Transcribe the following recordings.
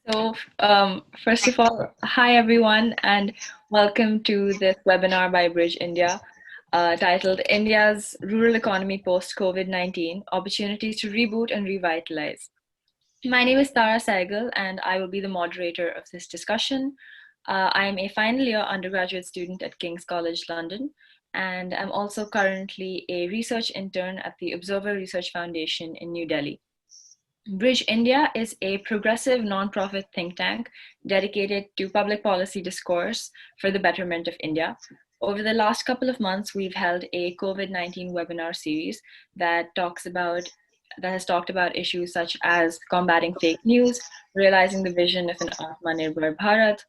First of all, hi everyone, and welcome to this webinar by Bridge India, titled India's Rural Economy Post-COVID-19, Opportunities to Reboot and Revitalize. My name is Tara Saigal, and I will be the moderator of this discussion. I am a final year undergraduate student at King's College London, and I'm also currently a research intern at the Observer Research Foundation in New Delhi. Bridge India is a progressive nonprofit think tank dedicated to public policy discourse for the betterment of India. Over the last couple of months, we've held a COVID-19 webinar series that has talked about issues such as combating fake news, realizing the vision of an Atmanirbhar Bharat,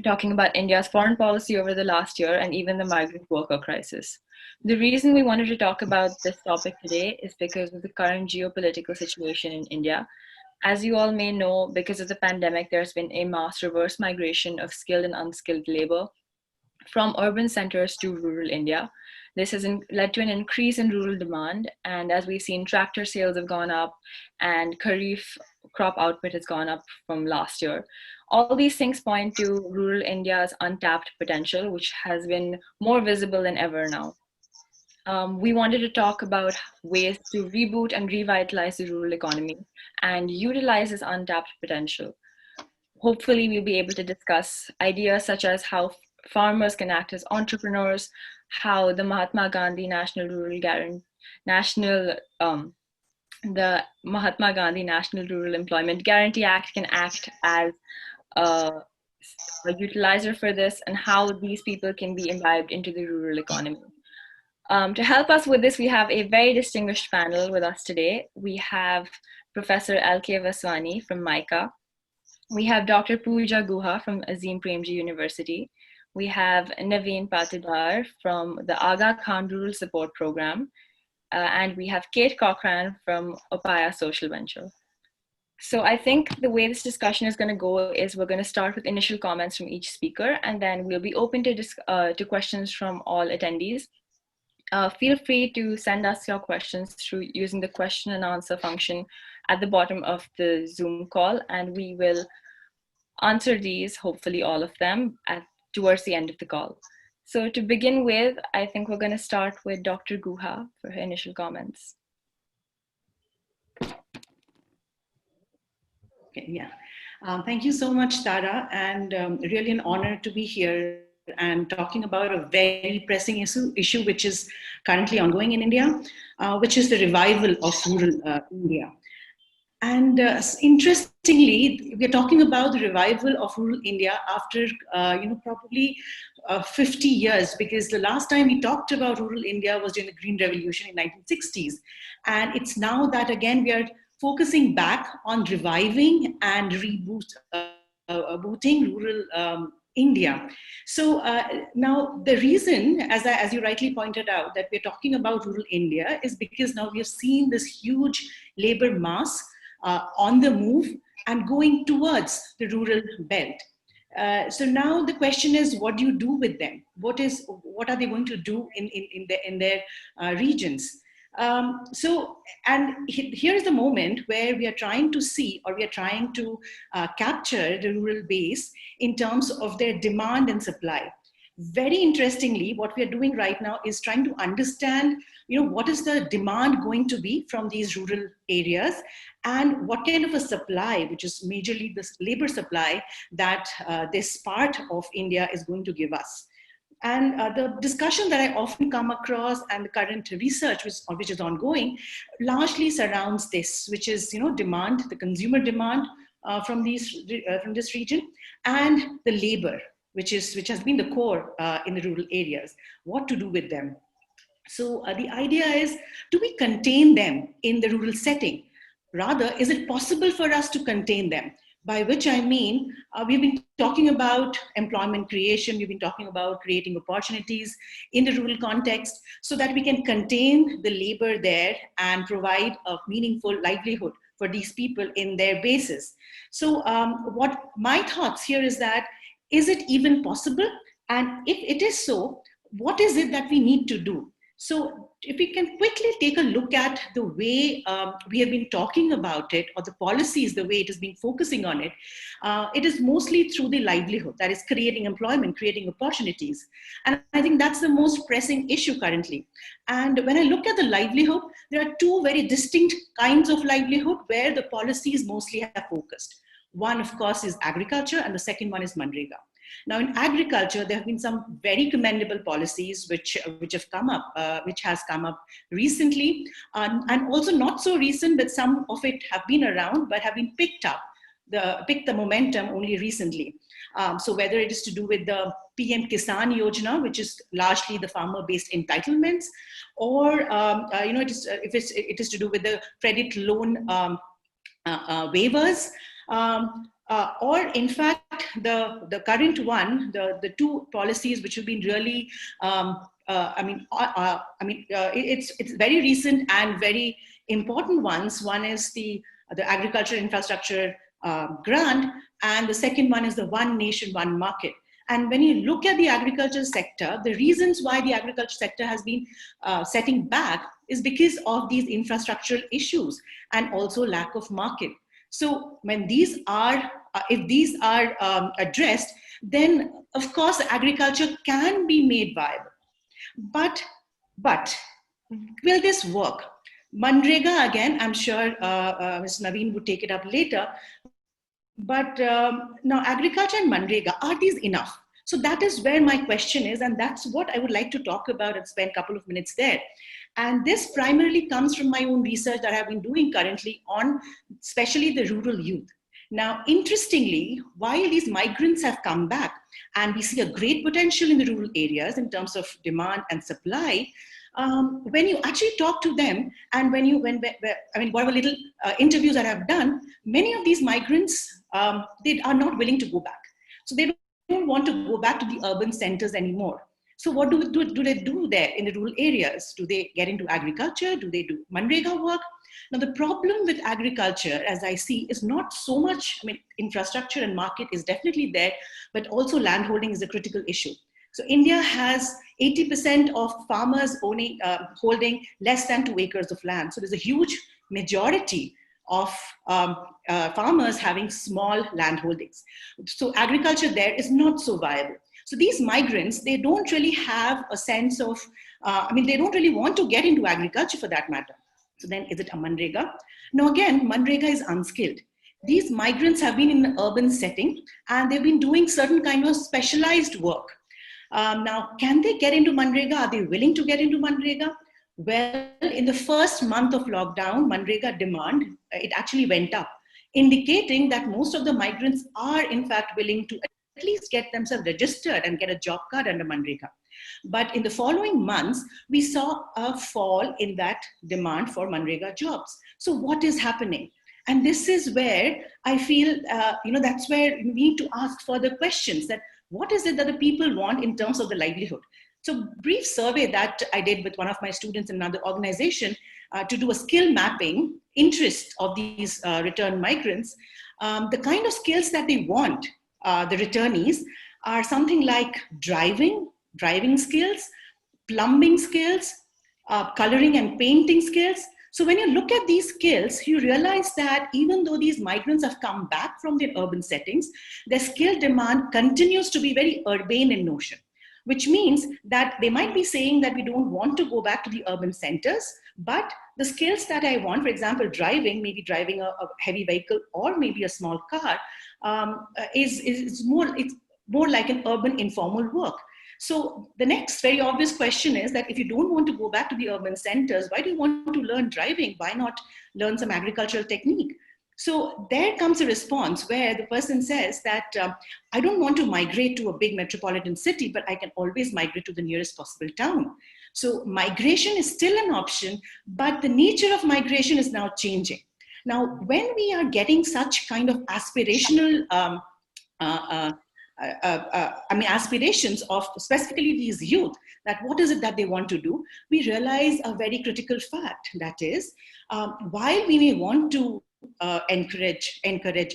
talking about India's foreign policy over the last year, and even the migrant worker crisis. The reason we wanted to talk about this topic today is because of the current geopolitical situation in India. As you all may know, because of the pandemic, there's been a mass reverse migration of skilled and unskilled labor from urban centers to rural India. This has led to an increase in rural demand, and as we've seen, tractor sales have gone up and kharif crop output has gone up from last year. All these things point to rural India's untapped potential, which has been more visible than ever now. We wanted to talk about ways to reboot and revitalize the rural economy and utilize this untapped potential. Hopefully, we'll be able to discuss ideas such as how farmers can act as entrepreneurs, how the Mahatma Gandhi National Rural Employment Guarantee Act can act as a utilizer for this, and how these people can be imbibed into the rural economy. To help us with this, we have a very distinguished panel with us today. We have Professor L.K. Vaswani from MICA. We have Dr. Pooja Guha from Azim Premji University. We have Naveen Patidar from the Aga Khan Rural Support Program. And we have Kate Cochran from Opaya Social Venture. So I think the way this discussion is going to go is we're going to start with initial comments from each speaker, and then we'll be open to questions from all attendees. Feel free to send us your questions through using the question and answer function at the bottom of the Zoom call, and we will answer these, hopefully all of them, towards the end of the call. So to begin with, I think we're going to start with Dr. Guha for her initial comments. Okay, yeah. Thank you so much, Tara, and really an honor to be here and talking about a very pressing issue which is currently ongoing in India, which is the revival of rural India. And interestingly, we're talking about the revival of rural India after, probably 50 years, because the last time we talked about rural India was during the Green Revolution in 1960s. And it's now that, again, we are focusing back on reviving and rebooting rural India. So now the reason, as you rightly pointed out, that we're talking about rural India is because now we have seen this huge labor mass on the move and going towards the rural belt. So now the question is, what do you do with them? What are they going to do in their regions? Here is the moment where we are trying to see, or we are trying to capture the rural base in terms of their demand and supply. Very interestingly, what we are doing right now is trying to understand, what is the demand going to be from these rural areas, and what kind of a supply, which is majorly this labor supply, that this part of India is going to give us. And the discussion that I often come across and the current research which is ongoing largely surrounds this, which is demand, the consumer demand from this region, and the labor, which has been the core in the rural areas. What to do with them? So the idea is, do we contain them in the rural setting? Rather, is it possible for us to contain them? By which I mean, we've been talking about employment creation, we've been talking about creating opportunities in the rural context so that we can contain the labor there and provide a meaningful livelihood for these people in their bases. So what my thoughts here is that, is it even possible? And if it is so, what is it that we need to do? So if we can quickly take a look at the way we have been talking about it, or the policies, the way it has been focusing on it, it is mostly through the livelihood, that is creating employment, creating opportunities. And I think that's the most pressing issue currently. And when I look at the livelihood, there are two very distinct kinds of livelihood where the policies mostly have focused. One, of course, is agriculture, and the second one is Manrega. Now, in agriculture, there have been some very commendable policies which have come up, which has come up recently, and also not so recent, but some of it have been around, but have been picked the momentum only recently. So whether it is to do with the PM Kisan Yojana, which is largely the farmer-based entitlements, or it is to do with the credit loan waivers. Or in fact, the current one, the two policies which have been really, it's very recent and very important ones. One is the agriculture infrastructure grant, and the second one is the One Nation, One Market. And when you look at the agriculture sector, the reasons why the agriculture sector has been setting back is because of these infrastructural issues and also lack of market. So when these are, if these are addressed, then of course agriculture can be made viable. But will this work? Manrega, again, I'm sure Mr. Naveen would take it up later. But now agriculture and Manrega, are these enough? So that is where my question is, and that's what I would like to talk about and spend a couple of minutes there. And this primarily comes from my own research that I've been doing currently on especially the rural youth. Now, interestingly, while these migrants have come back and we see a great potential in the rural areas in terms of demand and supply, when you actually talk to them and whatever little interviews that I've done, many of these migrants, they are not willing to go back. So they don't want to go back to the urban centers anymore. So what do they do there in the rural areas? Do they get into agriculture? Do they do Manrega work? Now, the problem with agriculture, as I see, is not so much, infrastructure and market is definitely there, but also landholding is a critical issue. So India has 80% of farmers holding less than 2 acres of land. So there's a huge majority of farmers having small land holdings. So agriculture there is not so viable. So these migrants, they don't really have a sense of, they don't really want to get into agriculture for that matter. So then is it a Manrega? Now again, Manrega is unskilled. These migrants have been in an urban setting and they've been doing certain kind of specialized work. Now, can they get into Manrega? Are they willing to get into Manrega? Well, in the first month of lockdown, Manrega demand, it actually went up, indicating that most of the migrants are in fact willing to at least get themselves registered and get a job card under Manrega. But in the following months, we saw a fall in that demand for Manrega jobs. So what is happening? And this is where I feel, that's where we need to ask further questions, that what is it that the people want in terms of the livelihood? So brief survey that I did with one of my students in another organization to do a skill mapping interest of these returned migrants, the kind of skills that they want, the returnees, are something like driving skills, plumbing skills, coloring and painting skills. So when you look at these skills, you realize that even though these migrants have come back from their urban settings, their skill demand continues to be very urbane in notion, which means that they might be saying that we don't want to go back to the urban centers, but the skills that I want, for example, driving, maybe driving a heavy vehicle or maybe a small car, it's more like an urban informal work. So the next very obvious question is that if you don't want to go back to the urban centers, why do you want to learn driving? Why not learn some agricultural technique? So there comes a response where the person says that I don't want to migrate to a big metropolitan city, but I can always migrate to the nearest possible town. So migration is still an option, but the nature of migration is now changing. Now, when we are getting such kind of aspirational aspirations of specifically these youth, that what is it that they want to do, we realize a very critical fact, that is, while we may want to encourage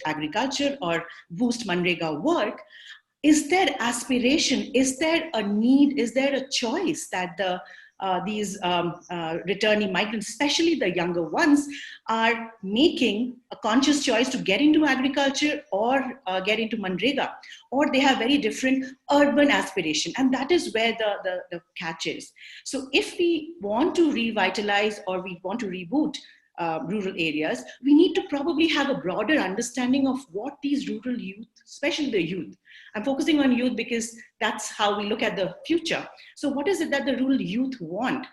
agriculture or boost Manrega work, is there aspiration, is there a need, is there a choice that the returning migrants, especially the younger ones, are making a conscious choice to get into agriculture or get into Manrega, or they have very different urban aspiration. And that is where the catch is. So if we want to revitalize or we want to reboot rural areas, we need to probably have a broader understanding of what these rural youth, especially the youth, I'm focusing on youth because that's how we look at the future. So what is it that the rural youth want?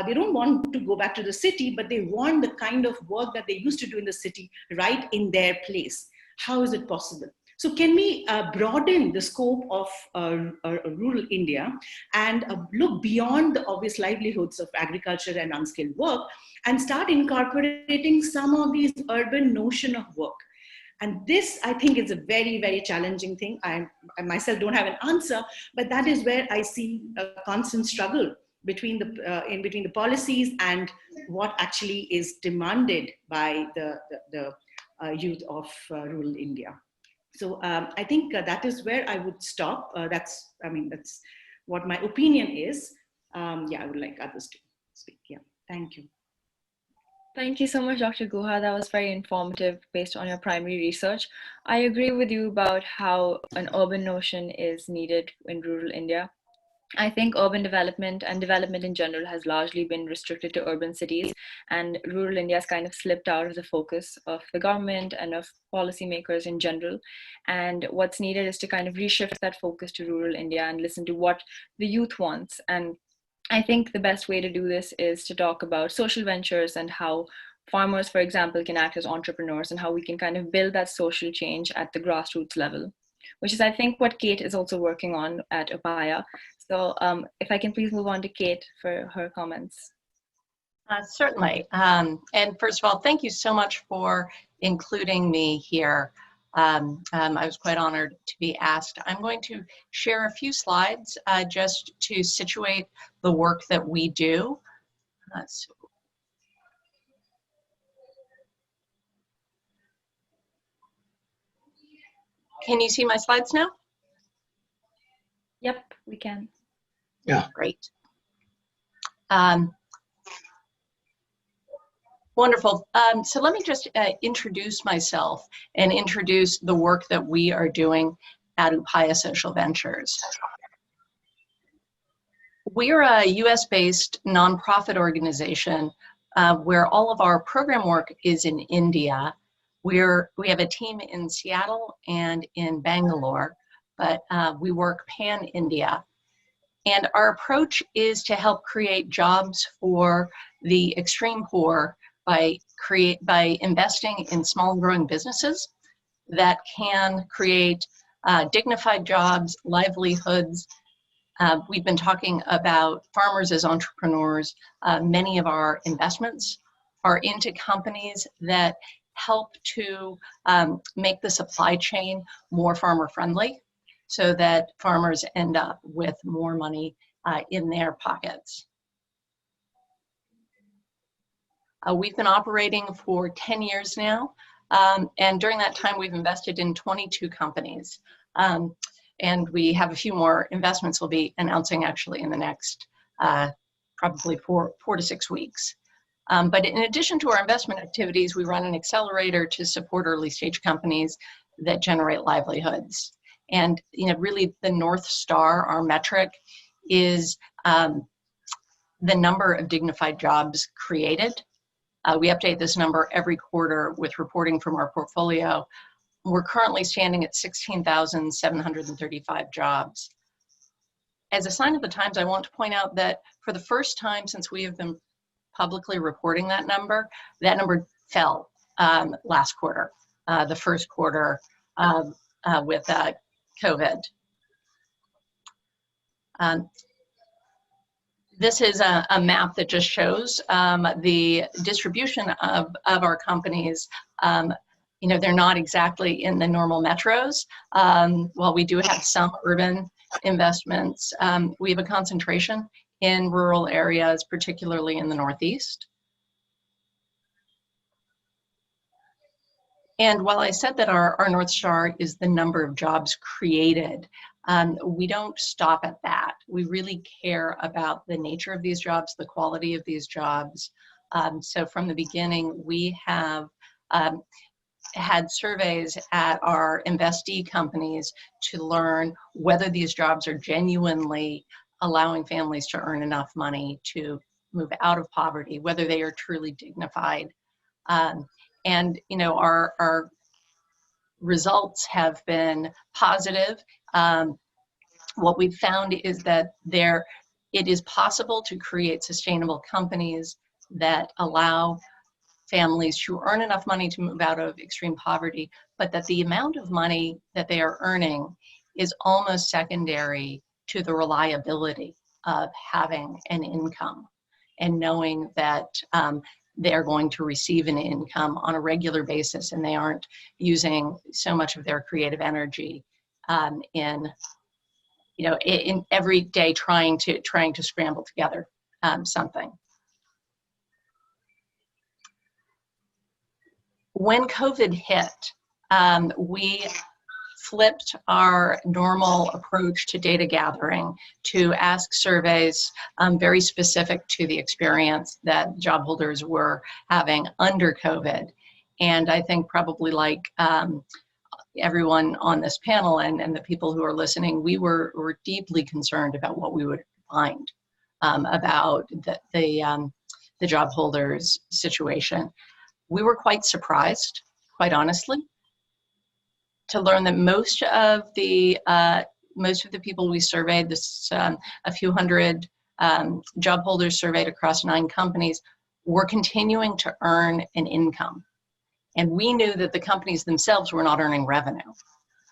They don't want to go back to the city, but they want the kind of work that they used to do in the city right in their place. How is it possible? So can we broaden the scope of rural India and look beyond the obvious livelihoods of agriculture and unskilled work and start incorporating some of these urban notion of work? And this, I think, is a very, very challenging thing. I myself don't have an answer, but that is where I see a constant struggle between the policies and what actually is demanded by the youth of rural India. So I think that is where I would stop. That's what my opinion is. Yeah, I would like others to speak. Yeah, thank you. Thank you so much, Dr. Guha. That was very informative based on your primary research. I agree with you about how an urban notion is needed in rural India. I think urban development and development in general has largely been restricted to urban cities, and rural India has kind of slipped out of the focus of the government and of policymakers in general. And what's needed is to kind of reshift that focus to rural India and listen to what the youth wants. And I think the best way to do this is to talk about social ventures and how farmers, for example, can act as entrepreneurs and how we can kind of build that social change at the grassroots level, which is, I think, what Kate is also working on at Upaya. So if I can please move on to Kate for her comments. Certainly. And first of all, thank you so much for including me here. I was quite honored to be asked. I'm going to share a few slides just to situate the work that we do. Can you see my slides now? Yep, we can. Yeah. Great. Wonderful. So let me just introduce myself and introduce the work that we are doing at Upaya Social Ventures. We're a US-based nonprofit organization where all of our program work is in India. We have a team in Seattle and in Bangalore, but we work pan-India. And our approach is to help create jobs for the extreme poor by investing in small and growing businesses that can create dignified jobs, livelihoods. We've been talking about farmers as entrepreneurs. Many of our investments are into companies that help to make the supply chain more farmer friendly so that farmers end up with more money in their pockets. We've been operating for 10 years now, and during that time we've invested in 22 companies. And we have a few more investments we'll be announcing actually in the next probably four to 6 weeks. But in addition to our investment activities, we run an accelerator to support early stage companies that generate livelihoods. And really the North Star, our metric, is the number of dignified jobs created. We update this number every quarter with reporting from our portfolio. We're currently standing at 16,735 jobs. As a sign of the times, I want to point out that for the first time since we have been publicly reporting that number fell last quarter, the first quarter with COVID. This is a map that just shows the distribution of our companies. They're not exactly in the normal metros. While we do have some urban investments, we have a concentration in rural areas, particularly in the Northeast. And while I said that our North Star is the number of jobs created, We don't stop at that. We really care about the nature of these jobs, the quality of these jobs. So from the beginning, we have had surveys at our investee companies to learn whether these jobs are genuinely allowing families to earn enough money to move out of poverty, whether they are truly dignified. And you know, our results have been positive. What we've found is that it is possible to create sustainable companies that allow families to earn enough money to move out of extreme poverty, but that the amount of money that they are earning is almost secondary to the reliability of having an income and knowing that they're going to receive an income on a regular basis and they aren't using so much of their creative energy in every day trying to scramble together something. When COVID hit, we flipped our normal approach to data gathering to ask surveys very specific to the experience that job holders were having under COVID. And I think probably like everyone on this panel and the people who are listening, we were deeply concerned about what we would find about the job holders' situation. We were quite surprised, quite honestly, to learn that most of the people we surveyed, a few hundred job holders surveyed across 9 companies, were continuing to earn an income. And we knew that the companies themselves were not earning revenue,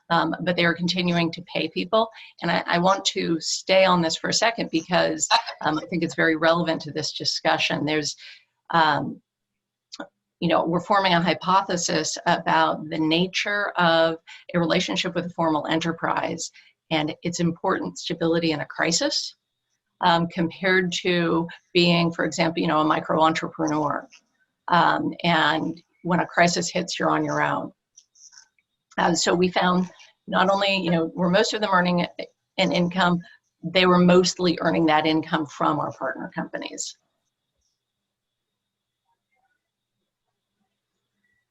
but they were continuing to pay people. And I want to stay on this for a second because I think it's very relevant to this discussion. There's we're forming a hypothesis about the nature of a relationship with a formal enterprise and its important stability in a crisis compared to being, for example, a micro entrepreneur. And when a crisis hits, you're on your own. So we found not only, were most of them earning an income, they were mostly earning that income from our partner companies.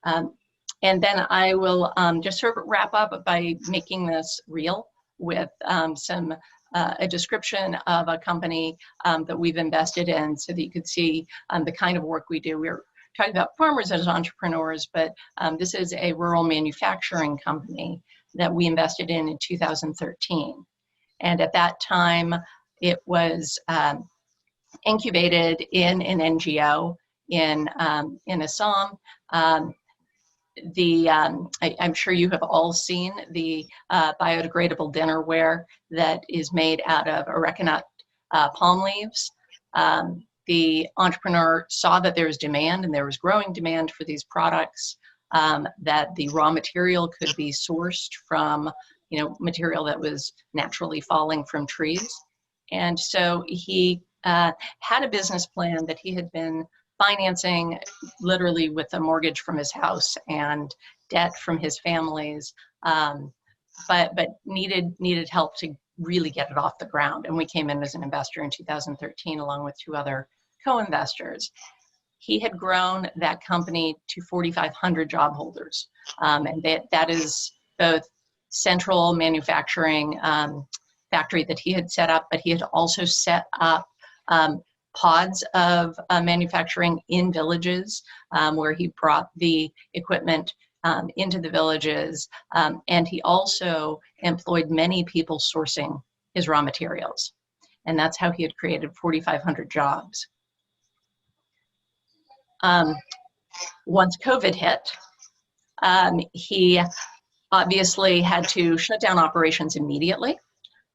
And then I will just sort of wrap up by making this real with a description of a company that we've invested in so that you could see the kind of work we do. We're talking about farmers as entrepreneurs, but this is a rural manufacturing company that we invested in 2013. And at that time, it was incubated in an NGO in Assam. I'm sure you have all seen the biodegradable dinnerware that is made out of arecanut palm leaves. The entrepreneur saw that there was demand and there was growing demand for these products, that the raw material could be sourced from material that was naturally falling from trees. And so he had a business plan that he had been financing literally with a mortgage from his house and debt from his families, but needed help to really get it off the ground. And we came in as an investor in 2013 along with 2 other co-investors. He had grown that company to 4,500 job holders. And that is both central manufacturing factory that he had set up, but he had also set up pods of manufacturing in villages where he brought the equipment into the villages. And he also employed many people sourcing his raw materials. And that's how he had created 4,500 jobs. Once COVID hit, he obviously had to shut down operations immediately.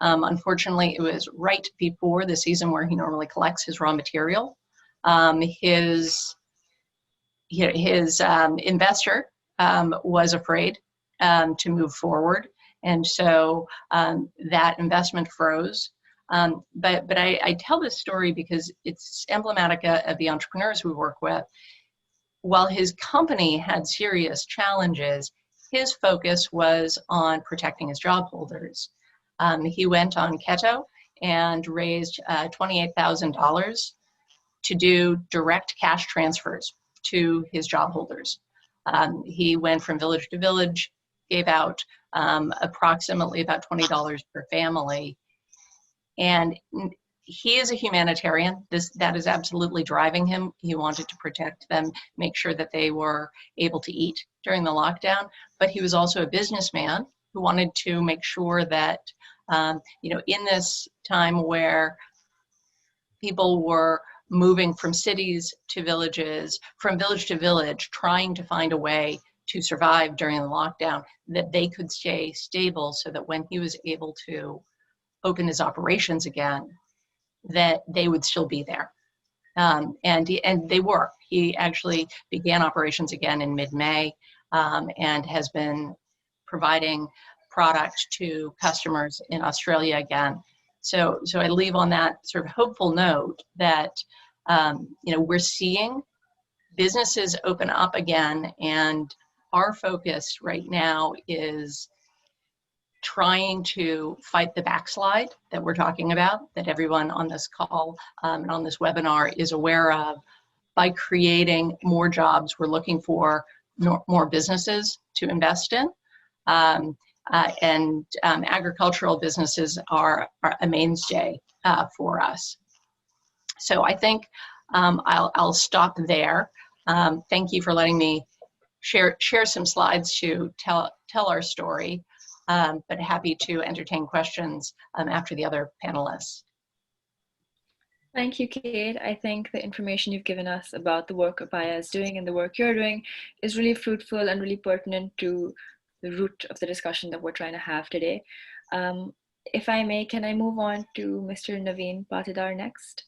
Unfortunately, it was right before the season where he normally collects his raw material. His investor was afraid to move forward, and so that investment froze. But I tell this story because it's emblematic of the entrepreneurs we work with. While his company had serious challenges, his focus was on protecting his job holders. He went on keto and raised $28,000 to do direct cash transfers to his job holders. He went from village to village, gave out approximately about $20 per family. And he is a humanitarian. That is absolutely driving him. He wanted to protect them, make sure that they were able to eat during the lockdown. But he was also a businessman who wanted to make sure that, in this time where people were moving from cities to villages, from village to village, trying to find a way to survive during the lockdown, that they could stay stable so that when he was able to open his operations again, that they would still be there. And they were. He actually began operations again in mid-May and has been providing product to customers in Australia again. So I leave on that sort of hopeful note that we're seeing businesses open up again, and our focus right now is trying to fight the backslide that we're talking about, that everyone on this call and on this webinar is aware of. By creating more jobs, we're looking for more businesses to invest in. And agricultural businesses are a mainstay for us. So I think I'll stop there. Thank you for letting me share some slides to tell our story, but happy to entertain questions after the other panelists. Thank you, Kate. I think the information you've given us about the work Apaya is doing and the work you're doing is really fruitful and really pertinent to the root of the discussion that we're trying to have today. If I may, can I move on to Mr. Naveen Patidar next?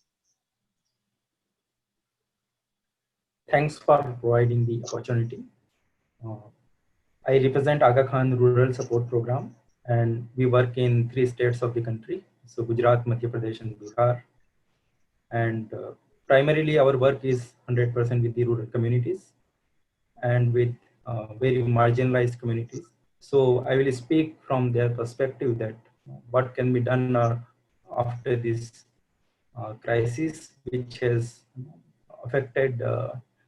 Thanks for providing the opportunity. I represent Aga Khan Rural Support Program, and we work in 3 states of the country, so Gujarat, Madhya Pradesh, and Bihar. And primarily our work is 100% with the rural communities and with very marginalized communities. So I will speak from their perspective that what can be done after this crisis, which has affected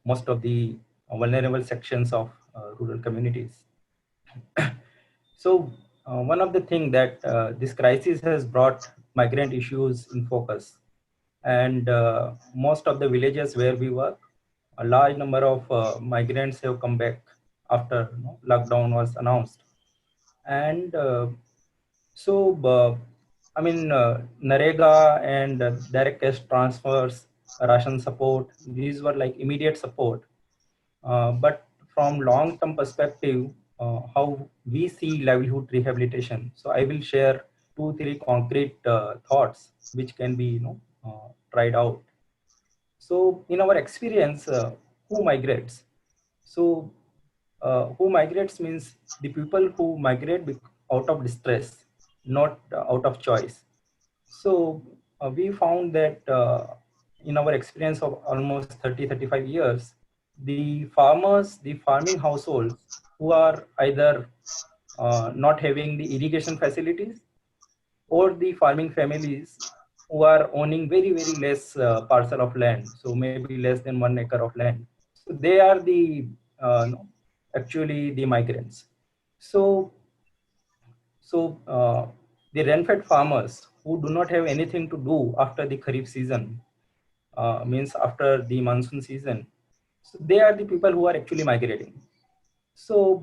most of the vulnerable sections of rural communities. So one of the things that this crisis has brought migrant issues in focus. And most of the villages where we work, a large number of migrants have come back after lockdown was announced. And Narega and direct cash transfers, ration support, these were like immediate support. But from long-term perspective, how we see livelihood rehabilitation. So I will share 2-3 concrete thoughts which can be tried out. So in our experience, who migrates? So who migrates means the people who migrate out of distress, not out of choice. So we found that in our experience of almost 30-35 years, the farmers, the farming households who are either not having the irrigation facilities, or the farming families who are owning very, very less parcel of land, so maybe less than 1 acre of land. So they are the actually the migrants. So the rain-fed farmers who do not have anything to do after the Kharif season, means after the monsoon season, so they are the people who are actually migrating. So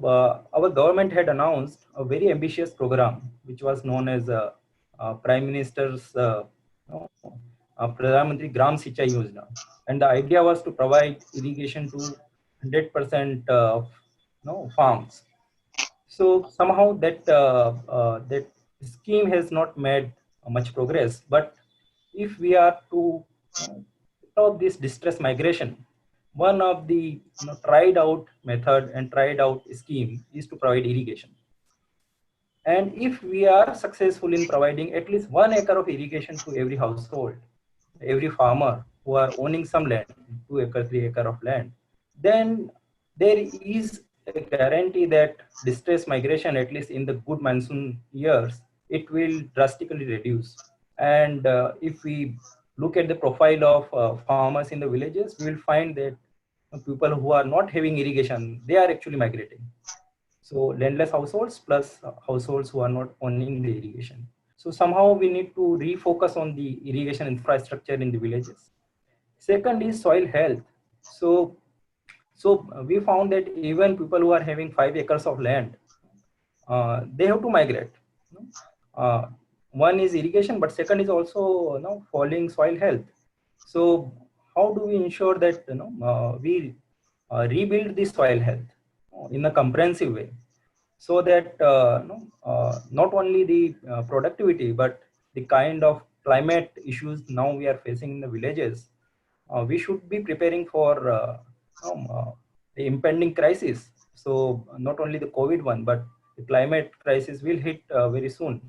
our government had announced a very ambitious program, which was known as Prime Minister's Pradhan Mantri Gram Sinchai Yojana, and the idea was to provide irrigation to 100% of farms. So somehow that that scheme has not made much progress. But if we are to stop this distress migration, one of the tried out method and tried out scheme is to provide irrigation. And if we are successful in providing at least 1 acre of irrigation to every household, every farmer who are owning some land, 2 acre, 3 acre of land, then there is a guarantee that distress migration, at least in the good monsoon years, it will drastically reduce. And if we look at the profile of farmers in the villages, we will find that people who are not having irrigation, they are actually migrating. So landless households plus households who are not owning the irrigation. So somehow we need to refocus on the irrigation infrastructure in the villages. Second is soil health. So we found that even people who are having 5 acres of land, they have to migrate. Uh, One is irrigation, but second is also falling soil health. So how do we ensure that we rebuild the soil health in a comprehensive way, so that not only the productivity but the kind of climate issues now we are facing in the villages, we should be preparing for the impending crisis. So not only the COVID one, but the climate crisis will hit very soon.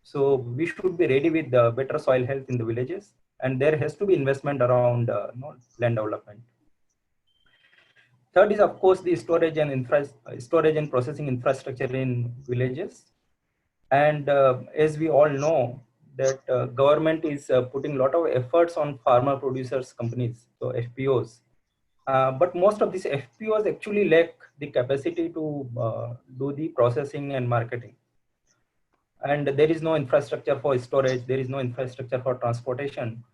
So we should be ready with better soil health in the villages, and there has to be investment around land development. Third is, of course, the storage and processing infrastructure in villages. And as we all know, that government is putting a lot of efforts on farmer producers companies, so FPOs. But most of these FPOs actually lack the capacity to do the processing and marketing. And there is no infrastructure for storage, there is no infrastructure for transportation.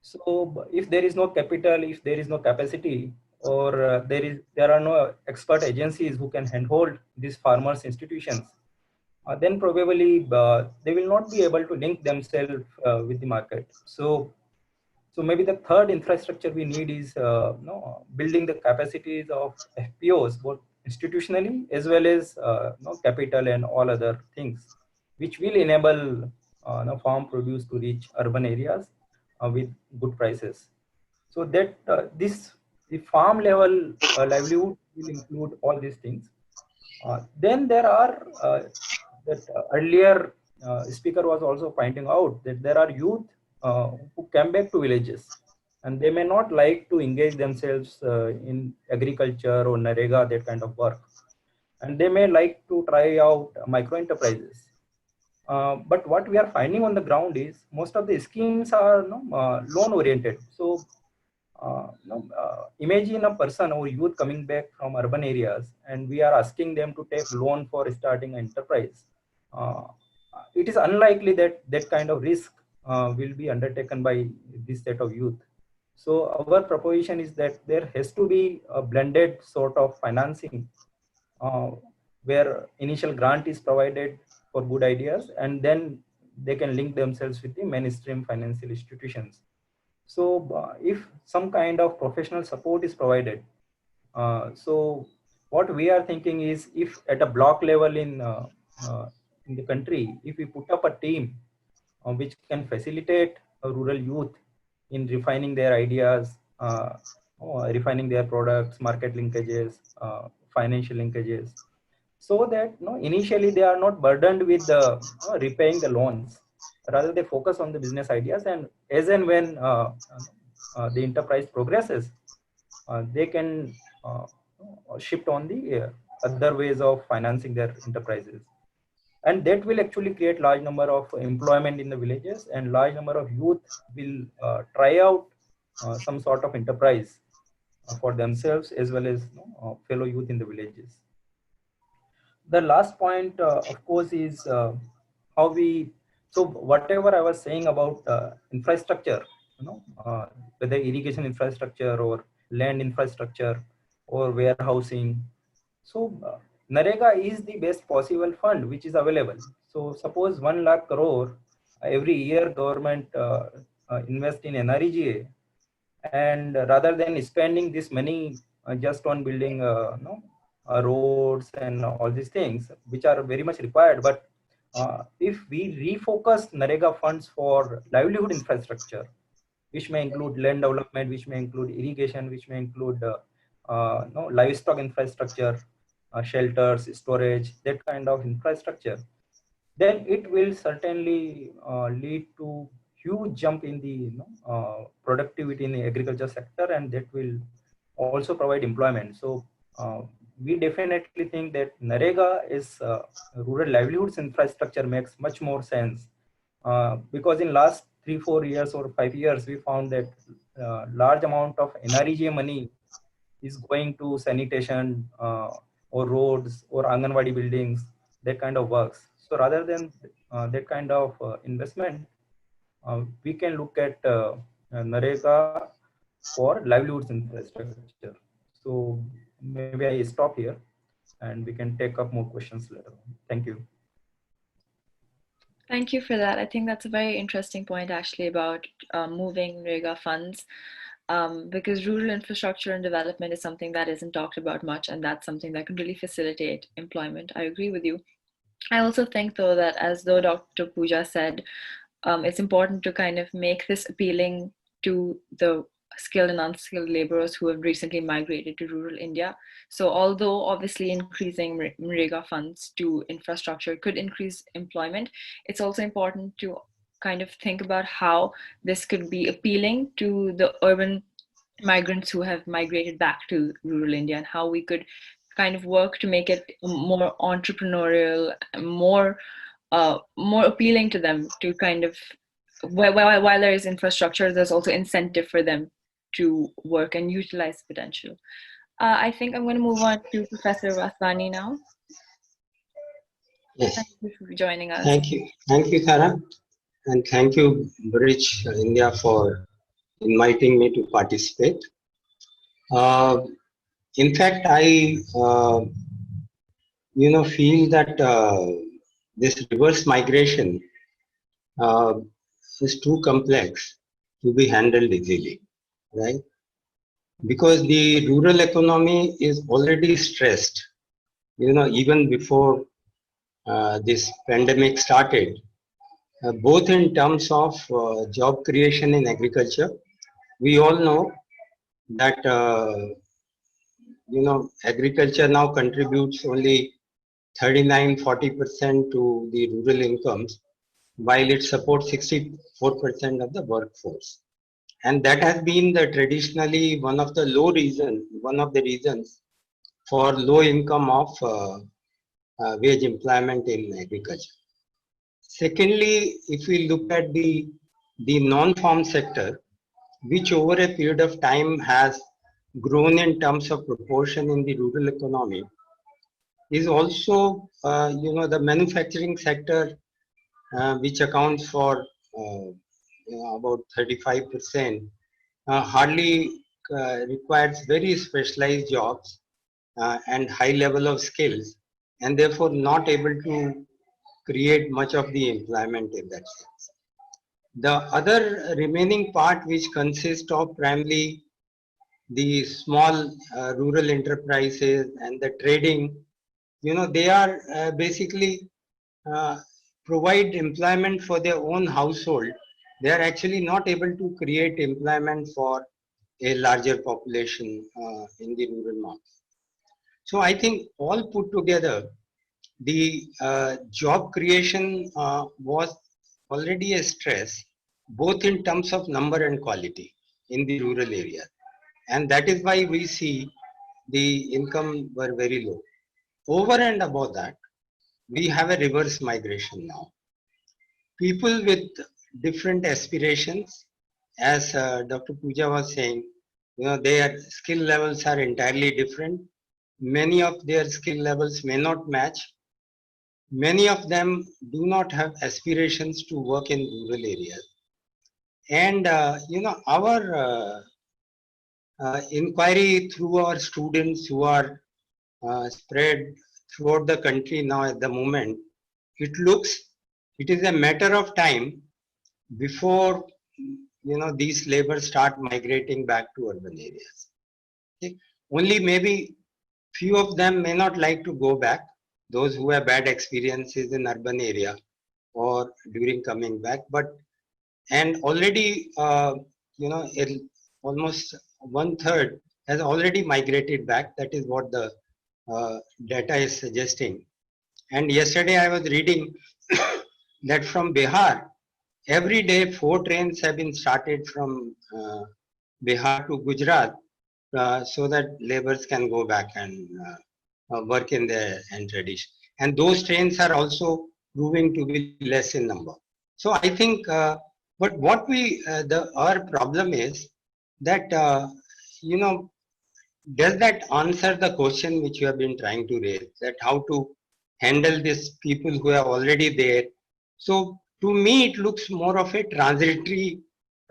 So if there is no capital, if there is no capacity, or there are no expert agencies who can handhold these farmers institutions, then probably they will not be able to link themselves with the market. So maybe the third infrastructure we need is building the capacities of FPOs, both institutionally as well as capital and all other things, which will enable farm produce to reach urban areas with good prices. So that the farm level livelihood will include all these things. Then there are that earlier speaker was also pointing out that there are youth who come back to villages, and they may not like to engage themselves in agriculture or narega, that kind of work, and they may like to try out micro enterprises. But what we are finding on the ground is most of the schemes are loan oriented. So imagine a person or youth coming back from urban areas, and we are asking them to take loan for starting an enterprise. Uh, it is unlikely that that kind of risk will be undertaken by this set of youth. So our proposition is that there has to be a blended sort of financing, uh, where initial grant is provided for good ideas, and then they can link themselves with the mainstream financial institutions. So if some kind of professional support is provided, so what we are thinking is, if at a block level in the country, if we put up a team which can facilitate a rural youth in refining their ideas, refining their products, market linkages, financial linkages, so that initially they are not burdened with repaying the loans. Rather, they focus on the business ideas, and as and when the enterprise progresses, they can shift on the other ways of financing their enterprises. And that will actually create large number of employment in the villages, and large number of youth will try out some sort of enterprise for themselves as well as fellow youth in the villages. The last point, of course, is how we. So whatever I was saying about infrastructure, whether irrigation infrastructure or land infrastructure or warehousing. So Narega is the best possible fund which is available. So suppose 1 lakh crore every year government invest in NREGA, and rather than spending this money just on building roads and all these things which are very much required, but if we refocus Narega funds for livelihood infrastructure, which may include land development, which may include irrigation, which may include livestock infrastructure, shelters, storage, that kind of infrastructure, then it will certainly lead to huge jump in the productivity in the agriculture sector, and that will also provide employment. So we definitely think that NREGA is rural livelihoods infrastructure makes much more sense, because in last 3-4 years or 5 years we found that large amount of NREGA money is going to sanitation, or roads or Anganwadi buildings, that kind of works. So rather than that kind of investment, we can look at NREGA for livelihoods infrastructure. So maybe I stop here and we can take up more questions later on. Thank you. Thank you for that. I think that's a very interesting point actually about moving NREGA funds, because rural infrastructure and development is something that isn't talked about much, and that's something that can really facilitate employment. I agree with you. I also think though that, as though Dr. Pooja said, it's important to kind of make this appealing to the skilled and unskilled laborers who have recently migrated to rural India. So although obviously increasing NREGA funds to infrastructure could increase employment, it's also important to kind of think about how this could be appealing to the urban migrants who have migrated back to rural India, and how we could kind of work to make it more entrepreneurial, more appealing to them, to kind of, while there is infrastructure, there's also incentive for them to work and utilize potential. I think I'm going to move on to Professor Vaswani now. Yes. Thank you for joining us. Thank you, Sarah, and thank you, Bridge India, for inviting me to participate. In fact, I feel that this reverse migration is too complex to be handled easily, right? Because the rural economy is already stressed, even before this pandemic started, both in terms of job creation in agriculture. We all know that agriculture now contributes only 39-40% to the rural incomes, while it supports 64% of the workforce. And that has been traditionally one of the reasons for low income of wage employment in agriculture. Secondly, if we look at the non-farm sector, which over a period of time has grown in terms of proportion in the rural economy, is also the manufacturing sector, which accounts for about 35%, hardly requires very specialized jobs and high level of skills, and therefore not able to create much of the employment in that sense. The other remaining part, which consists of primarily the small rural enterprises and the trading, they are basically provide employment for their own household. They are actually not able to create employment for a larger population in the rural market. So I think all put together, the job creation was already a stress, both in terms of number and quality in the rural area. And that is why we see the income were very low. Over and above that, we have a reverse migration now. People with different aspirations, as Dr. Pooja was saying, their skill levels are entirely different. Many of their skill levels may not match. Many of them do not have aspirations to work in rural areas. And, our inquiry through our students who are spread throughout the country now at the moment, it is a matter of time before these laborers start migrating back to urban areas. Okay? Only maybe few of them may not like to go back, those who have bad experiences in urban area or during coming back, and already almost 1/3 has already migrated back. That is what the data is suggesting. And yesterday I was reading that from Bihar, every day 4 trains have been started from Bihar to Gujarat, so that laborers can go back and work in the and tradition. And those trains are also proving to be less in number. So I think, but what our problem is that, does that answer the question which you have been trying to raise, that how to handle these people who are already there? So to me, it looks more of a transitory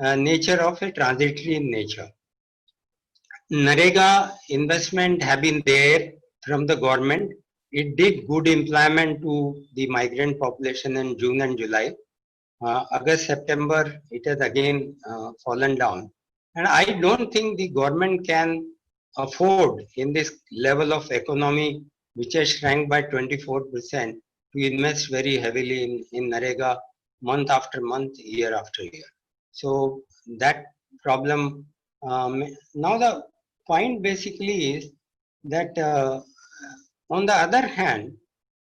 nature in nature. Narega investment have been there from the government. It did good employment to the migrant population in June and July. August, September, it has again fallen down. And I don't think the government can afford in this level of economy, which has shrank by 24%, to invest very heavily in Narega month after month, year after year. So that problem, now the point basically is that on the other hand,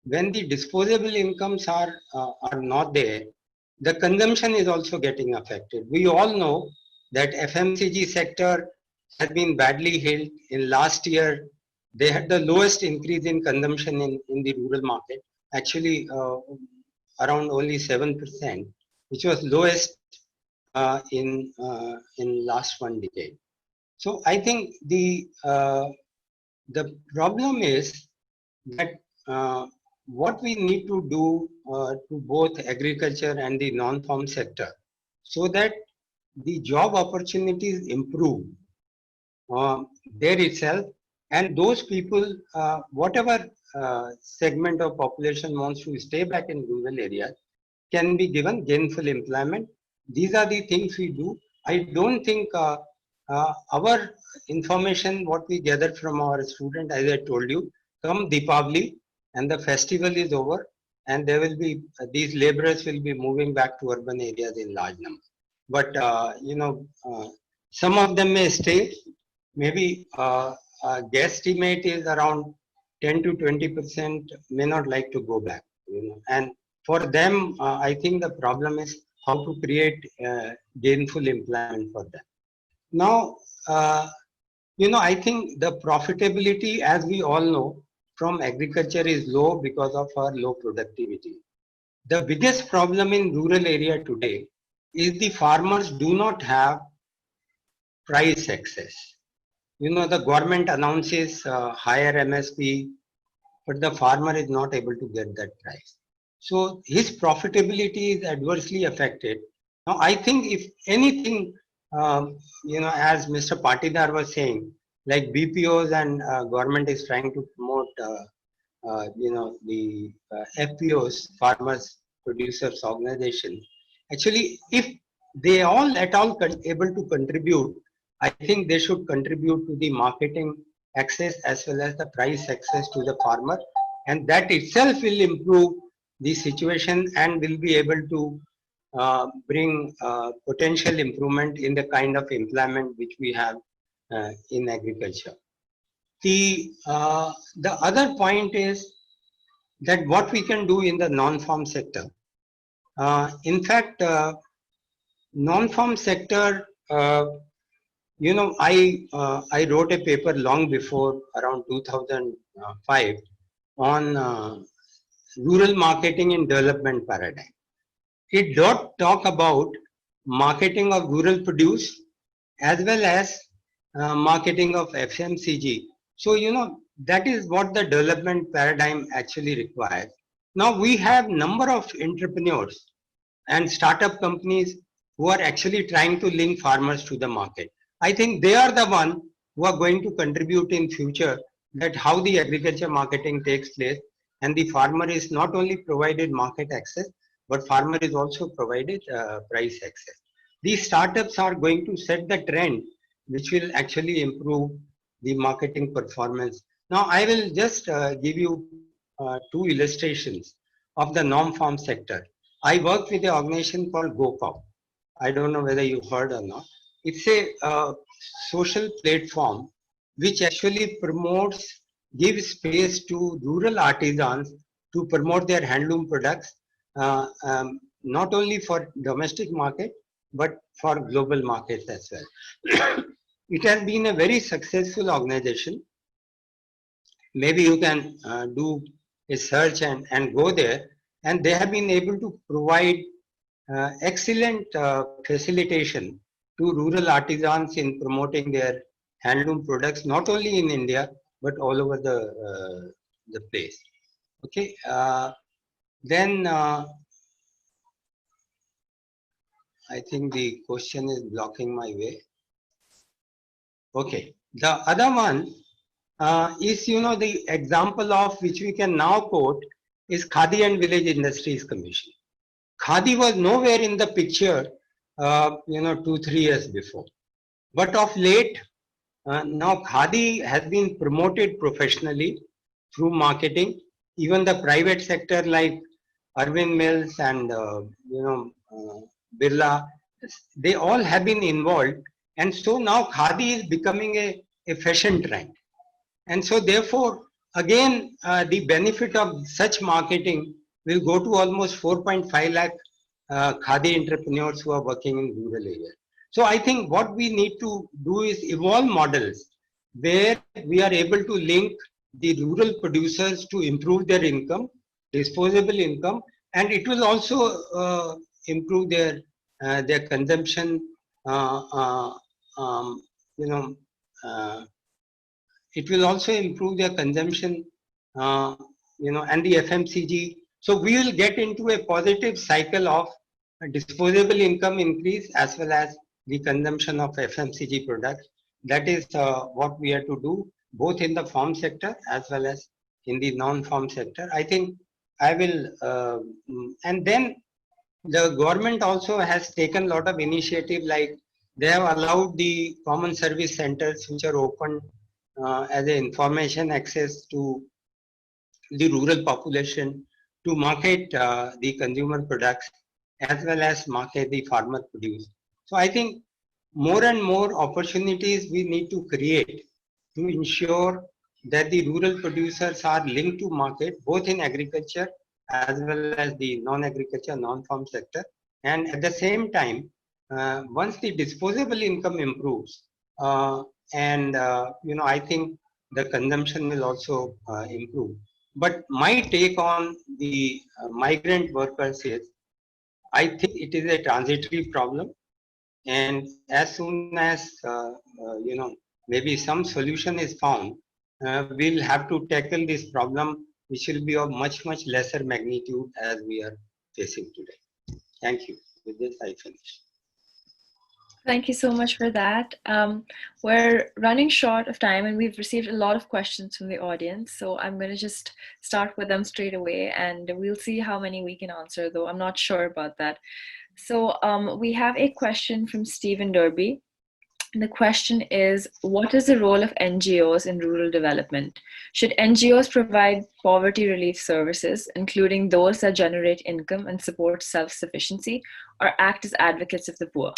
when the disposable incomes are not there, the consumption is also getting affected. We all know that FMCG sector has been badly hit. In last year, they had the lowest increase in consumption in the rural market, actually around only 7%, which was lowest in last one decade. So I think the problem is that what we need to do to both agriculture and the non-farm sector, so that the job opportunities improve there itself, and those people, whatever segment of population wants to stay back in rural areas, can be given gainful employment. These are the things we do. I don't think our information, what we gather from our student, as I told you, come Deepavali and the festival is over, and there will be these laborers will be moving back to urban areas in large number. But some of them may stay. Maybe guesstimate is around 10 to 20% may not like to go back. And for them, I think the problem is how to create gainful employment for them. Now, I think the profitability, as we all know, from agriculture is low because of our low productivity. The biggest problem in rural area today is the farmers do not have price access. The government announces higher MSP, but the farmer is not able to get that price. So his profitability is adversely affected. Now, I think if anything, as Mr. Patidar was saying, like BPOs and government is trying to promote, the FPOs, Farmers Producers Organization. Actually, if they all at all able to contribute, I think they should contribute to the marketing access as well as the price access to the farmer, and that itself will improve the situation and will be able to bring potential improvement in the kind of employment which we have in agriculture. The other point is that what we can do in the non-farm sector. In fact, non-farm sector, I wrote a paper long before, around 2005, on rural marketing in development paradigm. It does talk about marketing of rural produce as well as marketing of FMCG. So, that is what the development paradigm actually requires. Now we have number of entrepreneurs and startup companies who are actually trying to link farmers to the market. I think they are the one who are going to contribute in future that how the agriculture marketing takes place, and the farmer is not only provided market access, but farmer is also provided price access. These startups are going to set the trend which will actually improve the marketing performance. Now I will just give you two illustrations of the non-farm sector. I work with an organization called GoCop. I don't know whether you heard or not. It's a social platform which actually promotes, gives space to rural artisans to promote their handloom products, not only for domestic market, but for global markets as well. It has been a very successful organization. maybe you can do a search and go there, and they have been able to provide excellent facilitation to rural artisans in promoting their handloom products, not only in India, but all over the place. Okay, then I think the question is blocking my way. Okay, the other one is, the example of which we can now quote is Khadi and Village Industries Commission. Khadi was nowhere in the picture, 2-3 years before. But of late, now Khadi has been promoted professionally through marketing. Even the private sector like Arvind Mills and, Birla, they all have been involved. And so now Khadi is becoming a fashion trend. And so therefore, again, the benefit of such marketing will go to almost 4.5 lakh Khadi entrepreneurs who are working in rural areas. So I think what we need to do is evolve models where we are able to link the rural producers to improve their income, disposable income, and it will also improve their consumption. It will also improve their consumption, and the FMCG. So we will get into a positive cycle of disposable income increase as well as the consumption of FMCG products. That is what we have to do, both in the farm sector as well as in the non-farm sector. I think I will, and then the government also has taken a lot of initiative, like they have allowed the common service centers which are open as an information access to the rural population to market the consumer products as well as market the farmer produce. So I think more and more opportunities we need to create to ensure that the rural producers are linked to market both in agriculture as well as the non-agriculture, non-farm sector. And at the same time, once the disposable income improves, I think the consumption will also improve. But my take on the migrant workers is, I think it is a transitory problem, and as soon as maybe some solution is found, we'll have to tackle this problem, which will be of much lesser magnitude as we are facing today. Thank you. With this, I finish. Thank you so much for that. We're running short of time and we've received a lot of questions from the audience. So I'm going to just start with them straight away and we'll see how many we can answer, though I'm not sure about that. So we have a question from Stephen Derby. The question is, what is the role of NGOs in rural development? Should NGOs provide poverty relief services, including those that generate income and support self-sufficiency, or act as advocates of the poor?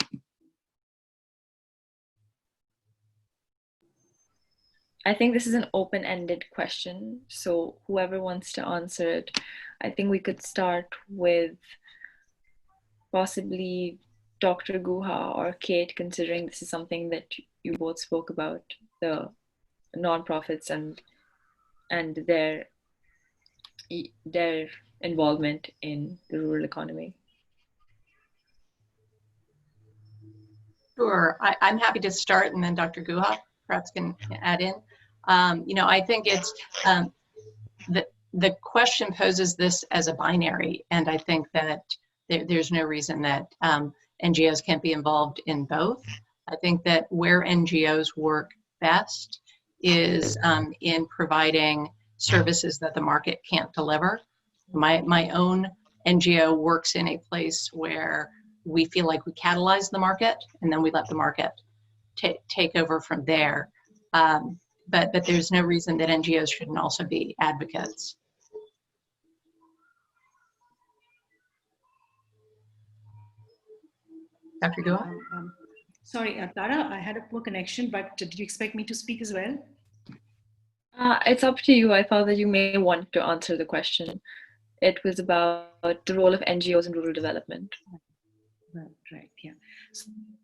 I think this is an open-ended question, so whoever wants to answer it, I think we could start with possibly Dr. Guha or Kate, considering this is something that you both spoke about, the nonprofits and their involvement in the rural economy. Sure, I'm happy to start, and then Dr. Guha perhaps can add in. I think it's the question poses this as a binary, and I think that there's no reason that NGOs can't be involved in both. I think that where NGOs work best is in providing services that the market can't deliver. My own NGO works in a place where we feel like we catalyze the market and then we let the market take over from there. But there's no reason that NGOs shouldn't also be advocates. Dr. Guha? Sorry, Tara, I had a poor connection, but did you expect me to speak as well? It's up to you. I thought that you may want to answer the question. It was about the role of NGOs in rural development. Right. Yeah.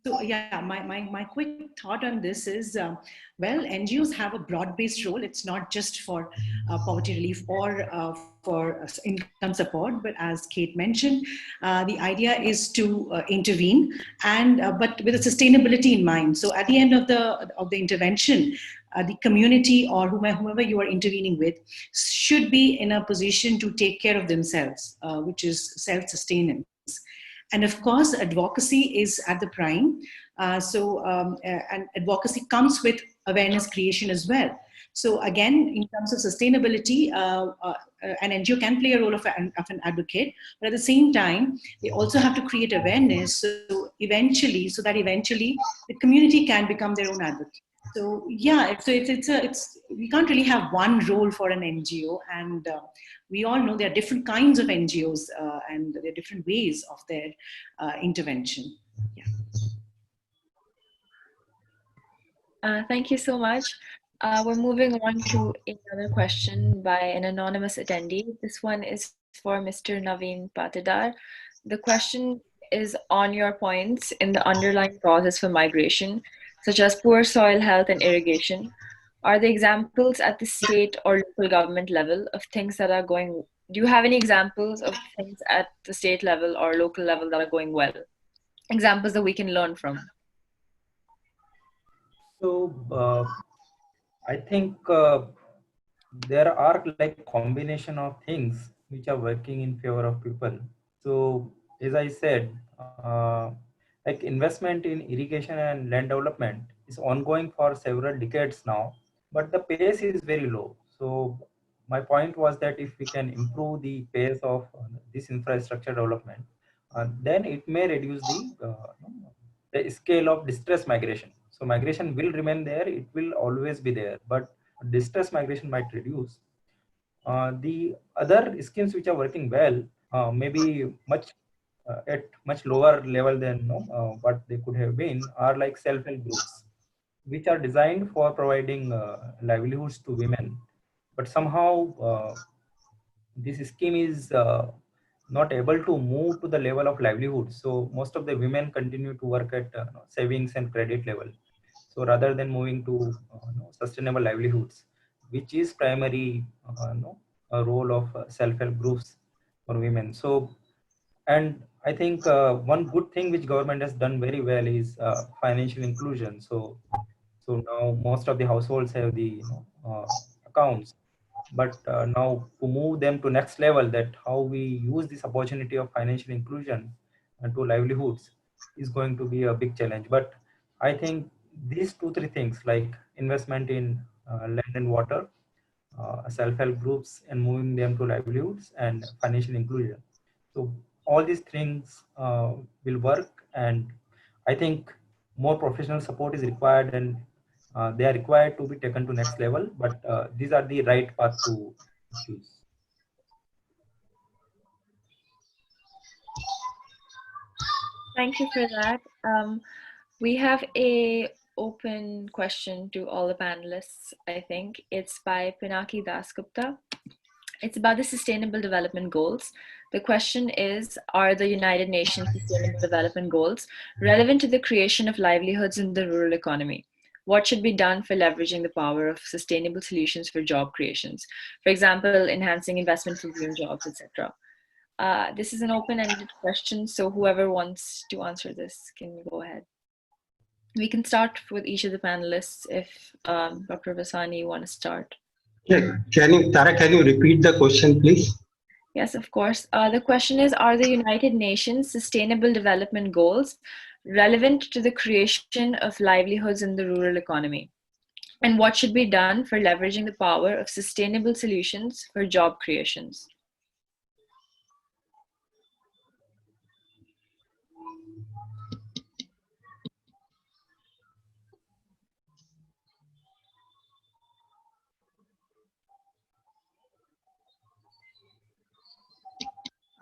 So yeah, my quick thought on this is, well, NGOs have a broad-based role. It's not just for poverty relief or for income support, but as Kate mentioned, the idea is to intervene, and but with a sustainability in mind. So at the end of the intervention, the community or whomever you are intervening with should be in a position to take care of themselves, which is self-sustenance. And of course, advocacy is at the prime. And advocacy comes with awareness creation as well. So again, in terms of sustainability, an NGO can play a role of an advocate, but at the same time, they also have to create awareness. So that eventually the community can become their own advocate. So yeah, it's we can't really have one role for an NGO, and we all know there are different kinds of NGOs, and there are different ways of their intervention. Yeah. Thank you so much. We're moving on to another question by an anonymous attendee. This one is for Mr. Naveen Patidar. The question is on your points in the underlying causes for migration, such as poor soil health and irrigation. Are there examples at the state or local government level of things that are going? Do you have any examples of things at the state level or local level that are going well? Examples that we can learn from. So I think there are like combination of things which are working in favor of people. So as I said, like investment in irrigation and land development is ongoing for several decades now, but the pace is very low. So my point was that if we can improve the pace of this infrastructure development, then it may reduce the scale of distress migration. So migration will remain there; it will always be there, but distress migration might reduce. The other schemes which are working well, maybe at much lower level than what they could have been, are like self-help groups, which are designed for providing livelihoods to women. But somehow this scheme is not able to move to the level of livelihood. So most of the women continue to work at savings and credit level. So rather than moving to sustainable livelihoods, which is primary a role of self-help groups for women. So, and I think one good thing which government has done very well is financial inclusion. So now most of the households have the accounts, but now to move them to next level, that how we use this opportunity of financial inclusion to livelihoods is going to be a big challenge. But I think these two three things, like investment in land and water, self-help groups and moving them to livelihoods, and financial inclusion, so all these things will work. And I think more professional support is required, and they are required to be taken to next level, but these are the right path to choose. Thank you for that. We have a open question to all the panelists, I think. It's by Pinaki Dasgupta. It's about the Sustainable Development Goals. The question is, are the United Nations Sustainable Development Goals relevant to the creation of livelihoods in the rural economy? What should be done for leveraging the power of sustainable solutions for job creations? For example, enhancing investment for green jobs, etc. This is an open-ended question, so whoever wants to answer this can go ahead. We can start with each of the panelists. If Dr. Vasani, you want to start. Yeah, Tara, can you repeat the question, please? Yes, of course. The question is, are the United Nations Sustainable Development Goals relevant to the creation of livelihoods in the rural economy? And what should be done for leveraging the power of sustainable solutions for job creations?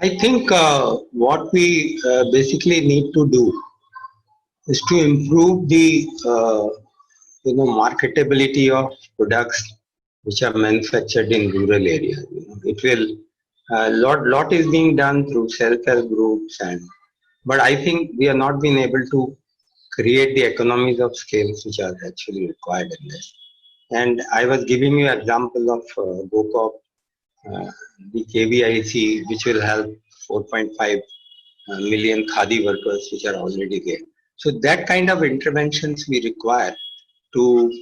I think what we basically need to do is to improve the marketability of products which are manufactured in rural areas. It will lot is being done through self-help groups and But I think we have not been able to create the economies of scales which are actually required in this. And I was giving you example of GoCop, the KVIC, which will help 4.5 million Khadi workers which are already there. So that kind of interventions we require to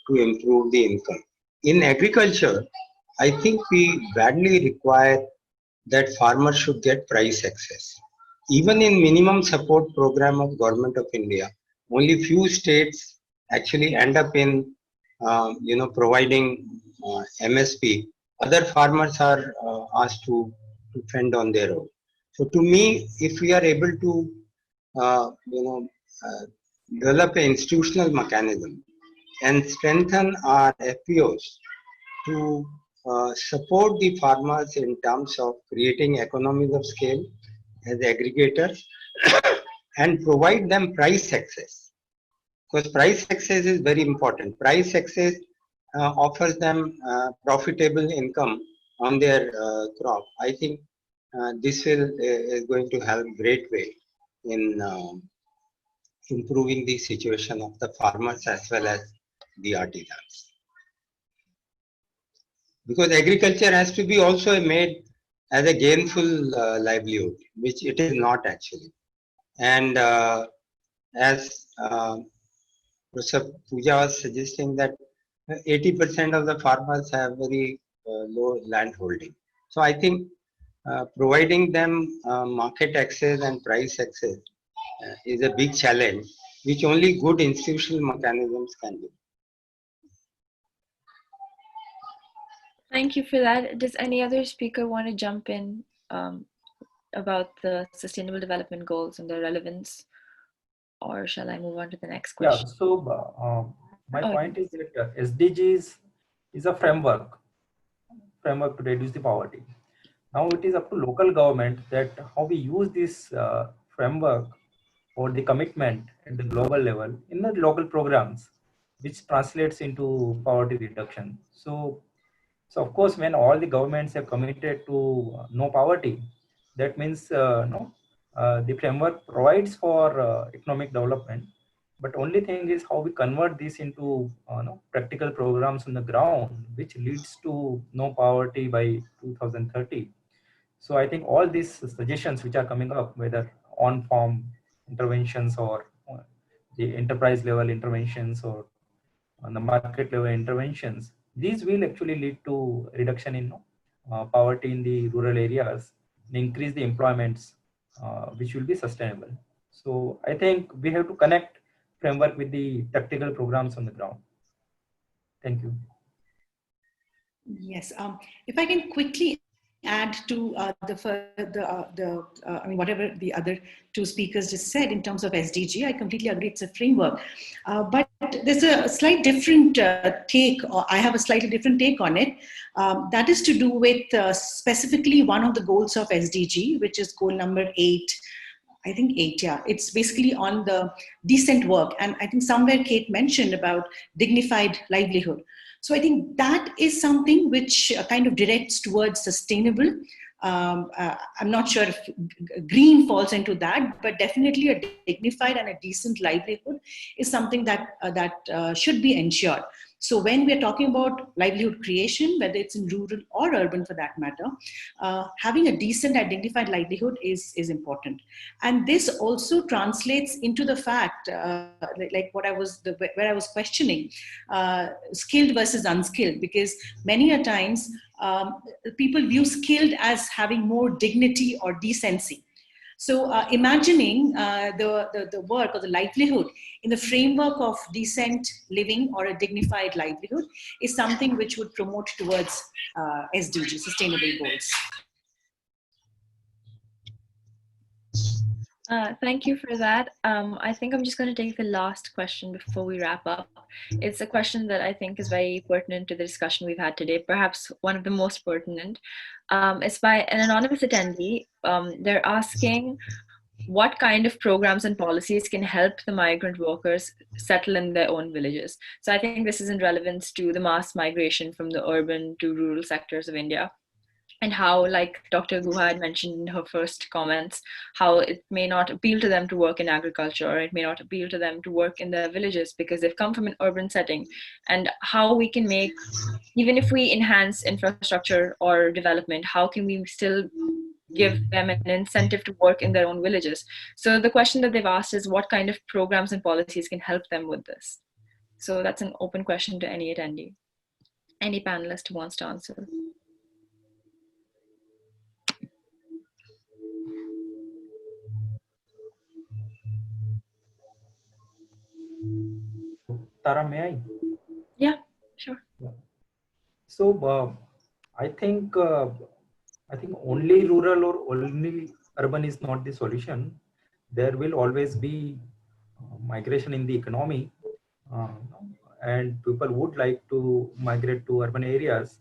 improve the income. In agriculture, I think we badly require that farmers should get price access. Even in minimum support program of Government of India, only few states actually end up in providing MSP. Other farmers are asked to fend on their own. So to me, if we are able to develop an institutional mechanism and strengthen our FPOs to support the farmers in terms of creating economies of scale as aggregators and provide them price access, because price access is very important. Price access offers them profitable income on their crop. I think this is going to help great way in improving the situation of the farmers as well as the artisans. Because agriculture has to be also made as a gainful livelihood, which it is not actually. And as Professor Pooja was suggesting, that 80% of the farmers have very low land holding. So I think providing them market access and price access is a big challenge, which only good institutional mechanisms can do. Thank you for that. Does any other speaker want to jump in about the Sustainable Development Goals and their relevance? Or shall I move on to the next question? Yeah, so my point is that SDGs is a framework to reduce the poverty. Now it is up to local government that how we use this framework or the commitment at the global level in the local programs, which translates into poverty reduction. So of course, when all the governments have committed to no poverty, that means the framework provides for economic development. But only thing is how we convert this into practical programs on the ground, which leads to no poverty by 2030. So I think all these suggestions which are coming up, whether on-farm interventions or the enterprise level interventions or on the market level interventions, these will actually lead to reduction in poverty in the rural areas and increase the employments, which will be sustainable. So I think we have to connect framework with the tactical programs on the ground. Thank you. Yes, if I can quickly add to whatever the other two speakers just said in terms of SDG, I completely agree it's a framework. But there's a slight different take, or I have a slightly different take on it. That is to do with specifically one of the goals of SDG, which is goal number 8. I think 8, yeah. It's basically on the decent work. And I think somewhere Kate mentioned about dignified livelihood. So I think that is something which kind of directs towards sustainable. I'm not sure if green falls into that, but definitely a dignified and a decent livelihood is something that should be ensured. So when we're talking about livelihood creation, whether it's in rural or urban for that matter, having a decent and dignified livelihood is important. And this also translates into the fact, like where I was questioning, skilled versus unskilled, because many a times people view skilled as having more dignity or decency. So imagining the work or the livelihood in the framework of decent living or a dignified livelihood is something which would promote towards SDG, sustainable goals. Thank you for that. I think I'm just going to take the last question before we wrap up. It's a question that I think is very pertinent to the discussion we've had today, perhaps one of the most pertinent. It's by an anonymous attendee. They're asking what kind of programs and policies can help the migrant workers settle in their own villages. So I think this is in relevance to the mass migration from the urban to rural sectors of India. and how, like Dr. Guha had mentioned in her first comments, how it may not appeal to them to work in agriculture, or it may not appeal to them to work in their villages because they've come from an urban setting, and how we can make, even if we enhance infrastructure or development, how can we still give them an incentive to work in their own villages? So the question that they've asked is, what kind of programs and policies can help them with this? So that's an open question to any attendee. Any panelist who wants to answer. Tara, may I? Yeah, sure. So I think only rural or only urban is not the solution. There will always be migration in the economy, uh, and people would like to migrate to urban areas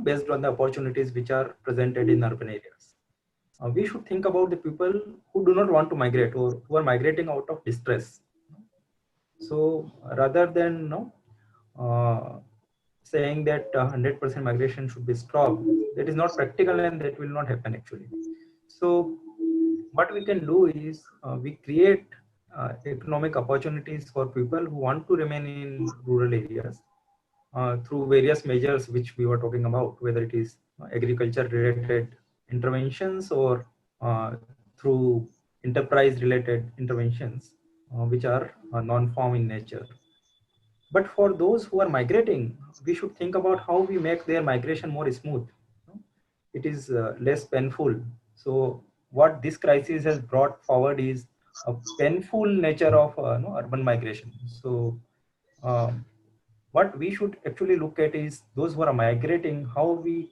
based on the opportunities which are presented in urban areas. We should think about the people who do not want to migrate or who are migrating out of distress. So rather than saying that 100% migration should be stopped, that is not practical and that will not happen actually. So what we can do is we create economic opportunities for people who want to remain in rural areas through various measures which we were talking about, whether it is agriculture related interventions or through enterprise related interventions which are non-farm in nature. But for those who are migrating, we should think about how we make their migration more smooth. It is less painful. So what this crisis has brought forward is a painful nature of urban migration. So what we should actually look at is those who are migrating, how we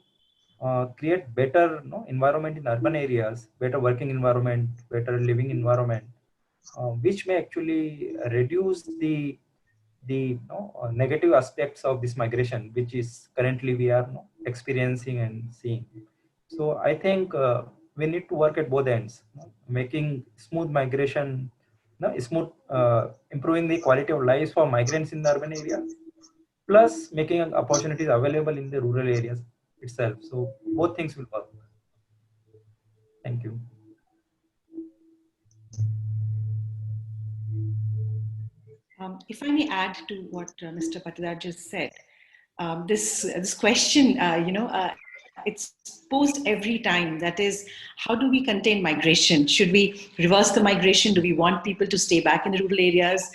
create better environment in urban areas, better working environment, better living environment, which may actually reduce the negative aspects of this migration, which is currently we are experiencing and seeing. So I think we need to work at both ends, making smooth migration, smooth, improving the quality of life for migrants in the urban areas, plus making opportunities available in the rural areas itself. So both things will work. Thank you. If I may add to what Mr. Patidar just said, this question, it's posed every time. That is, how do we contain migration? Should we reverse the migration? Do we want people to stay back in the rural areas?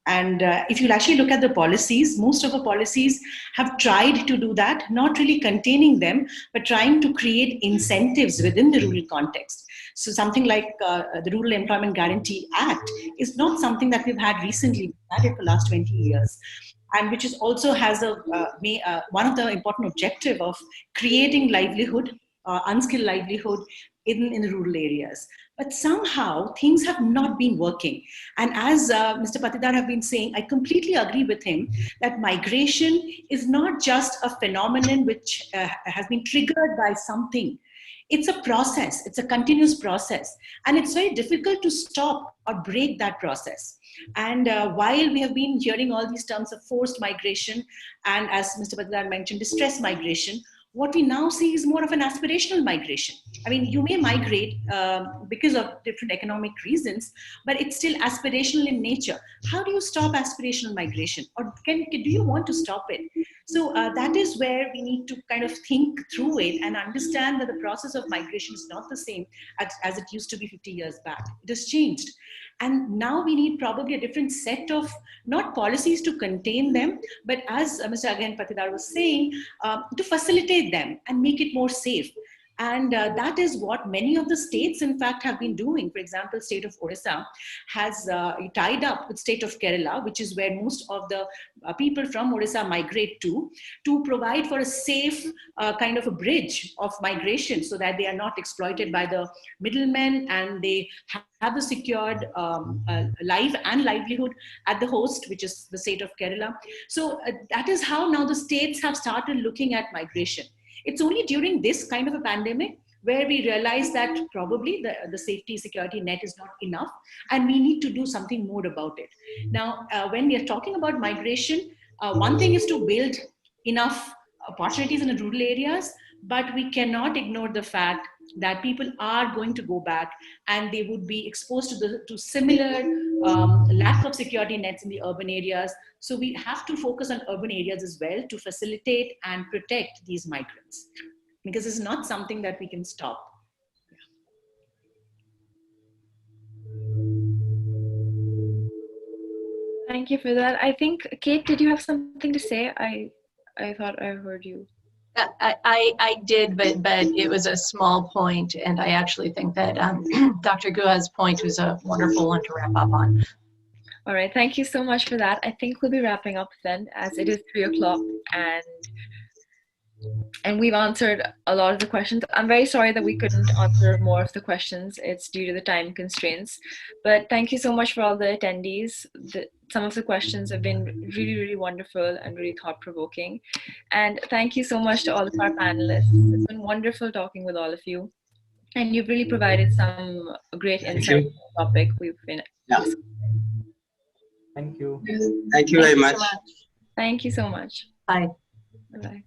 And if you actually look at the policies, most of the policies have tried to do that, not really containing them, but trying to create incentives within the rural context. So something like the Rural Employment Guarantee Act is not something that we've had recently. We've had it for the last 20 years. And which is also has one of the important objective of creating livelihood, unskilled livelihood in the rural areas. But somehow things have not been working. And as Mr. Patidar have been saying, I completely agree with him that migration is not just a phenomenon which has been triggered by something. It's a process, it's a continuous process. And it's very difficult to stop or break that process. And while we have been hearing all these terms of forced migration, and as Mr. Patidar mentioned, distress migration, what we now see is more of an aspirational migration. I mean, you may migrate because of different economic reasons, but it's still aspirational in nature. How do you stop aspirational migration? Or do you want to stop it? So that is where we need to kind of think through it and understand that the process of migration is not the same as it used to be 50 years back. It has changed. And now we need probably a different set of, not policies to contain them, but as Mr. Again Patidar was saying, to facilitate them and make it more safe. And that is what many of the states, in fact, have been doing. For example, state of Odisha has tied up with state of Kerala, which is where most of the people from Odisha migrate to provide for a safe kind of a bridge of migration so that they are not exploited by the middlemen and they have the secured life and livelihood at the host, which is the state of Kerala. So that is how now the states have started looking at migration. It's only during this kind of a pandemic where we realize that probably the safety security net is not enough and we need to do something more about it. Now, when we are talking about migration, one thing is to build enough opportunities in the rural areas, but we cannot ignore the fact that people are going to go back and they would be exposed to similar lack of security nets in the urban areas. So we have to focus on urban areas as well to facilitate and protect these migrants, because it's not something that we can stop. Thank you for that. I think, Kate, did you have something to say? I thought I heard you. I did, but it was a small point, and I actually think that Dr. Guha's point was a wonderful one to wrap up on. All right, thank you so much for that. I think we'll be wrapping up then, as it is 3 o'clock, and we've answered a lot of the questions. I'm very sorry that we couldn't answer more of the questions. It's due to the time constraints. But thank you so much for all the attendees. Some of the questions have been really, really wonderful and really thought-provoking. And thank you so much to all of our panelists. It's been wonderful talking with all of you. And you've really provided some great insight on the topic we've been discussing. Thank you. Thank you very much. Thank you so much. Bye. Bye-bye.